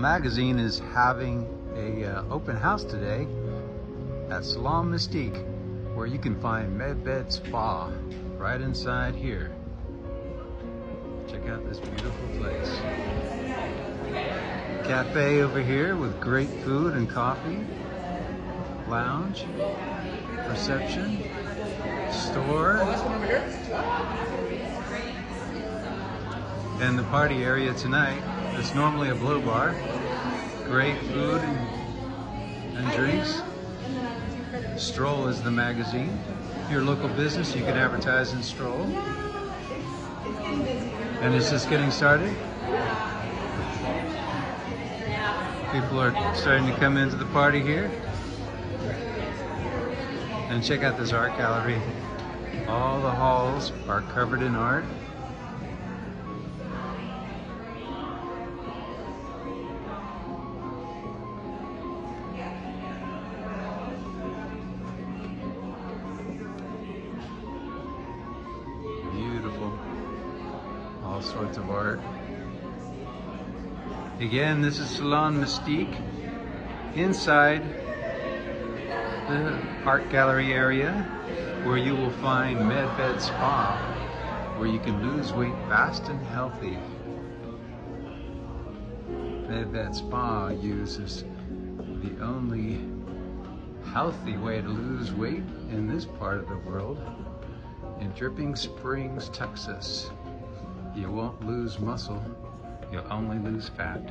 Magazine is having a open house today at Salon Mystique, where you can find MedBed Spa right inside here. Check out this beautiful place. Cafe over here with great food and coffee. Lounge, reception, store, and the party area tonight. It's normally a blow bar. Great food and drinks. Stroll is the magazine. If you're a local business, you can advertise in Stroll. And it's just getting started. People are starting to come into the party here. And check out this art gallery. All the halls are covered in art. Beautiful. All sorts of art. Again, this is Salon Mystique. Inside the art gallery area, where you will find MedBed Spa, where you can lose weight fast and healthy. MedBed Spa uses the only healthy way to lose weight in this part of the world, in Dripping Springs, Texas. You won't lose muscle, you'll only lose fat.